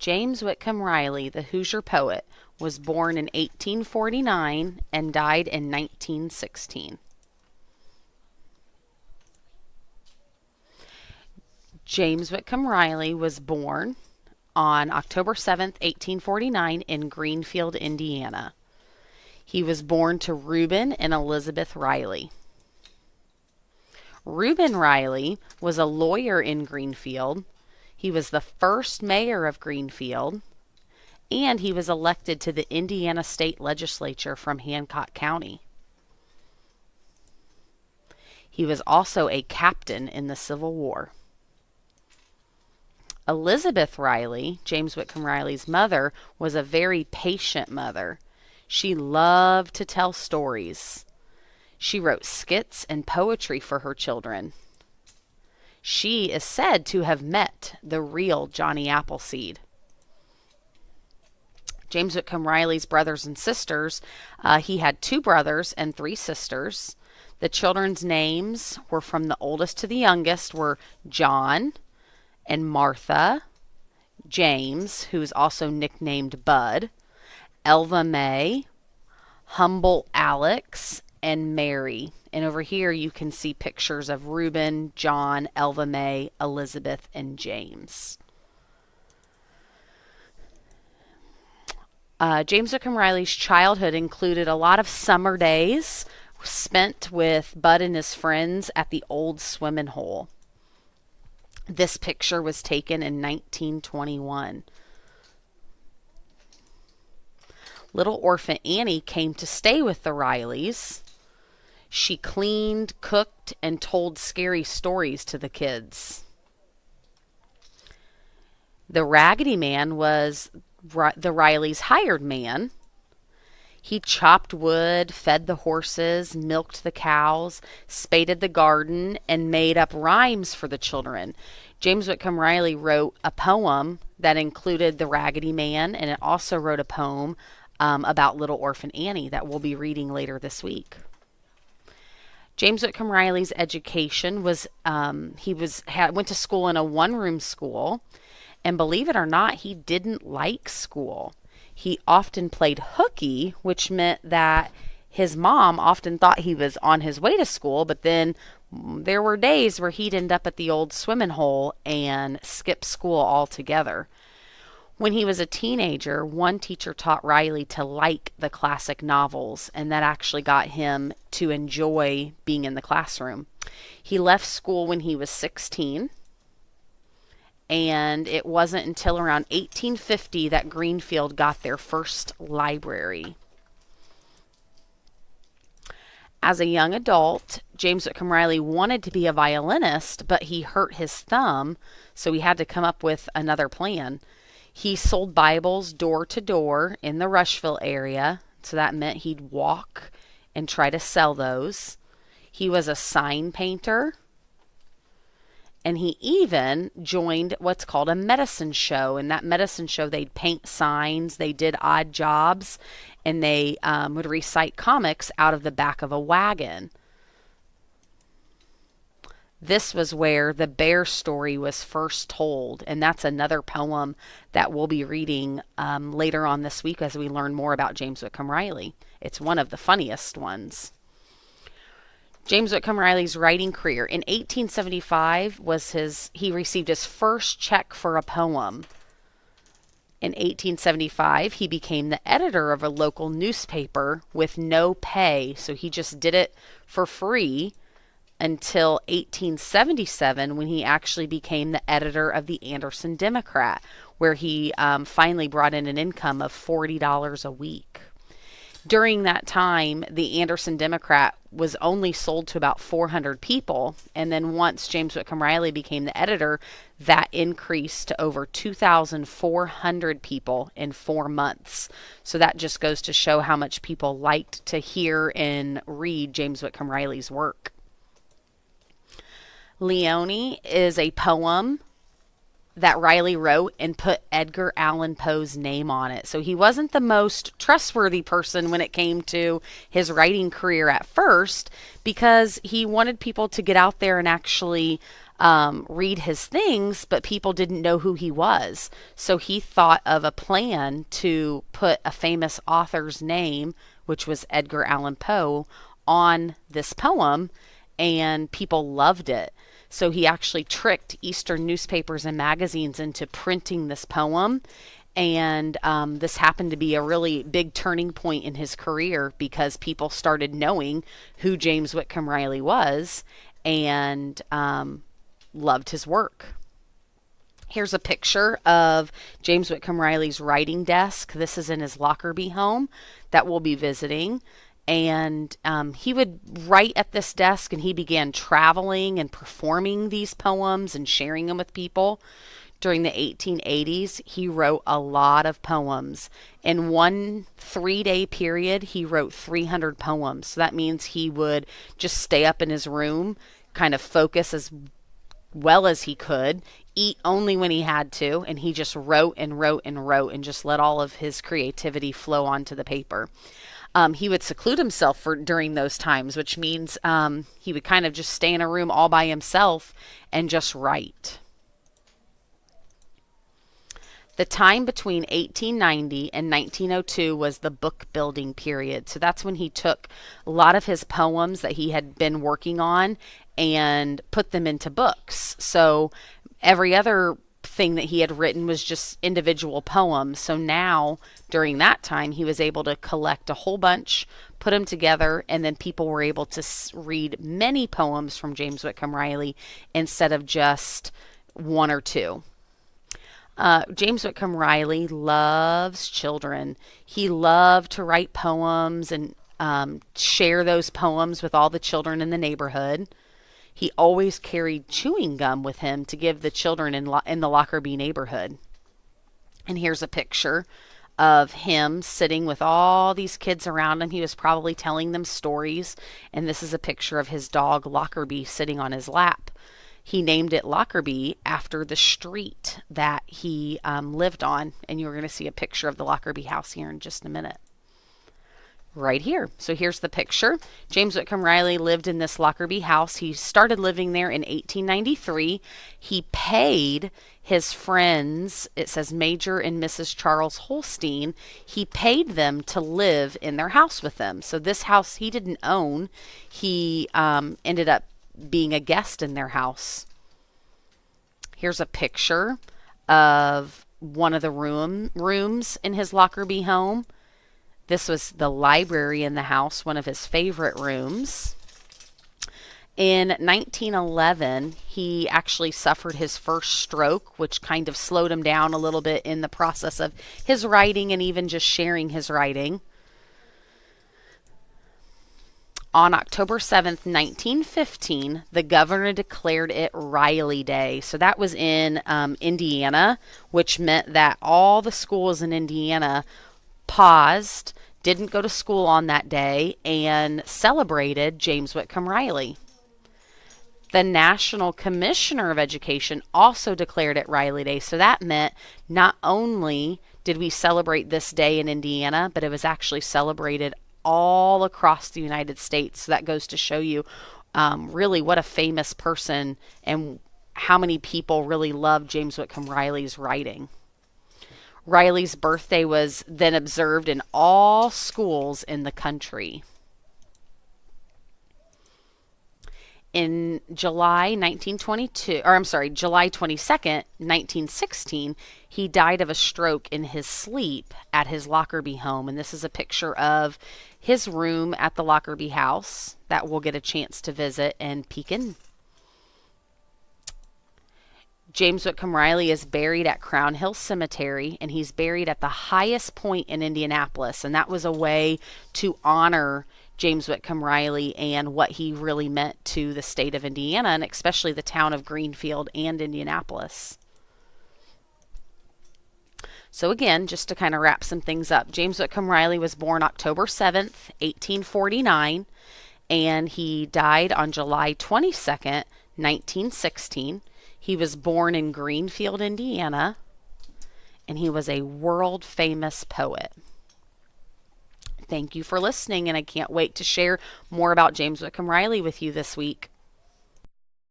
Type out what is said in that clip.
James Whitcomb Riley, the Hoosier poet, was born in 1849 and died in 1916. James Whitcomb Riley was born on October 7th, 1849 in Greenfield, Indiana. He was born to Reuben and Elizabeth Riley. Reuben Riley was a lawyer in Greenfield. He was the first mayor of Greenfield, and he was elected to the Indiana State Legislature from Hancock County. He was also a captain in the Civil War. Elizabeth Riley, James Whitcomb Riley's mother, was a very patient mother. She loved to tell stories. She wrote skits and poetry for her children. She is said to have met the real Johnny Appleseed. James Whitcomb Riley's brothers and sisters, he had 2 brothers and 3 sisters. The children's names were from the oldest to the youngest were John and Martha, James, who is also nicknamed Bud, Elva May, Humble Alex, and Mary. And over here you can see pictures of Reuben, John, Elva May, Elizabeth, and James. James Whitcomb Riley's childhood included a lot of summer days spent with Bud and his friends at the old swimming hole. This picture was taken in 1921. Little orphan Annie came to stay with the Rileys. She cleaned, cooked, and told scary stories to the kids. The Raggedy Man was the Rileys' hired man. He chopped wood, fed the horses, milked the cows, spaded the garden, and made up rhymes for the children. James Whitcomb Riley wrote a poem that included the Raggedy Man, and it also wrote a poem about Little Orphan Annie that we'll be reading later this week. James Whitcomb Riley's education was went to school in a one-room school, and believe it or not, he didn't like school. He often played hooky, which meant that his mom often thought he was on his way to school, but then there were days where he'd end up at the old swimming hole and skip school altogether. When he was a teenager, one teacher taught Riley to like the classic novels, and that actually got him to enjoy being in the classroom. He left school when he was 16, and it wasn't until around 1850 that Greenfield got their first library. As a young adult, James Whitcomb Riley wanted to be a violinist, but he hurt his thumb, so he had to come up with another plan. He sold Bibles door to door in the Rushville area, so that meant he'd walk and try to sell those. He was a sign painter, and he even joined what's called a medicine show. In that medicine show, they'd paint signs, they did odd jobs, and they would recite comics out of the back of a wagon. This was where the bear story was first told, and that's another poem that we'll be reading later on this week as we learn more about James Whitcomb Riley. It's one of the funniest ones. James Whitcomb Riley's writing career. In 1875 he received his first check for a poem. In 1875, he became the editor of a local newspaper with no pay, so he just did it for free until 1877 when he actually became the editor of the Anderson Democrat, where he finally brought in an income of $40 a week. During that time, the Anderson Democrat was only sold to about 400 people, and then once James Whitcomb Riley became the editor, that increased to over 2,400 people in 4 months. So that just goes to show how much people liked to hear and read James Whitcomb Riley's work. Leone is a poem that Riley wrote and put Edgar Allan Poe's name on it. So he wasn't the most trustworthy person when it came to his writing career at first, because he wanted people to get out there and actually read his things, but people didn't know who he was. So he thought of a plan to put a famous author's name, which was Edgar Allan Poe, on this poem, and people loved it. So he actually tricked Eastern newspapers and magazines into printing this poem. And this happened to be a really big turning point in his career because people started knowing who James Whitcomb Riley was and loved his work. Here's a picture of James Whitcomb Riley's writing desk. This is in his Lockerbie home that we'll be visiting. And he would write at this desk, and he began traveling and performing these poems and sharing them with people. During the 1880s, he wrote a lot of poems. In one 3-day period, he wrote 300 poems. So that means he would just stay up in his room, kind of focus as well as he could, eat only when he had to, and he just wrote and wrote and wrote and just let all of his creativity flow onto the paper. He would seclude himself during those times, which means he would kind of just stay in a room all by himself and just write. The time between 1890 and 1902 was the book building period. So that's when he took a lot of his poems that he had been working on and put them into books. So every other thing that he had written was just individual poems. So now, during that time, he was able to collect a whole bunch, put them together, and then people were able to read many poems from James Whitcomb Riley instead of just one or two. James Whitcomb Riley loves children. He loved to write poems and share those poems with all the children in the neighborhood. He always carried chewing gum with him to give the children in the Lockerbie neighborhood. And here's a picture of him sitting with all these kids around him. He was probably telling them stories. And this is a picture of his dog Lockerbie sitting on his lap. He named it Lockerbie after the street that he lived on. And you're going to see a picture of the Lockerbie house here in just a minute. Right here. So here's the picture. James Whitcomb Riley lived in this Lockerbie house. He started living there in 1893. He paid his friends, it says Major and Mrs. Charles Holstein, he paid them to live in their house with them. So this house he didn't own. He ended up being a guest in their house. Here's a picture of one of the rooms in his Lockerbie home. This was the library in the house, one of his favorite rooms. In 1911, he actually suffered his first stroke, which kind of slowed him down a little bit in the process of his writing and even just sharing his writing. On October 7th, 1915, the governor declared it Riley Day. So that was in Indiana, which meant that all the schools in Indiana paused, didn't go to school on that day, and celebrated James Whitcomb Riley. The National Commissioner of Education also declared it Riley Day. So that meant not only did we celebrate this day in Indiana, but it was actually celebrated all across the United States. So that goes to show you really what a famous person and how many people really loved James Whitcomb Riley's writing. Riley's birthday was then observed in all schools in the country. In July 22nd, 1916, he died of a stroke in his sleep at his Lockerbie home. And this is a picture of his room at the Lockerbie house that we'll get a chance to visit and peek in. James Whitcomb Riley is buried at Crown Hill Cemetery, and he's buried at the highest point in Indianapolis. And that was a way to honor James Whitcomb Riley and what he really meant to the state of Indiana, and especially the town of Greenfield and Indianapolis. So again, just to kind of wrap some things up, James Whitcomb Riley was born October 7th, 1849, and he died on July 22nd, 1916. He was born in Greenfield, Indiana, and he was a world-famous poet. Thank you for listening, and I can't wait to share more about James Whitcomb Riley with you this week.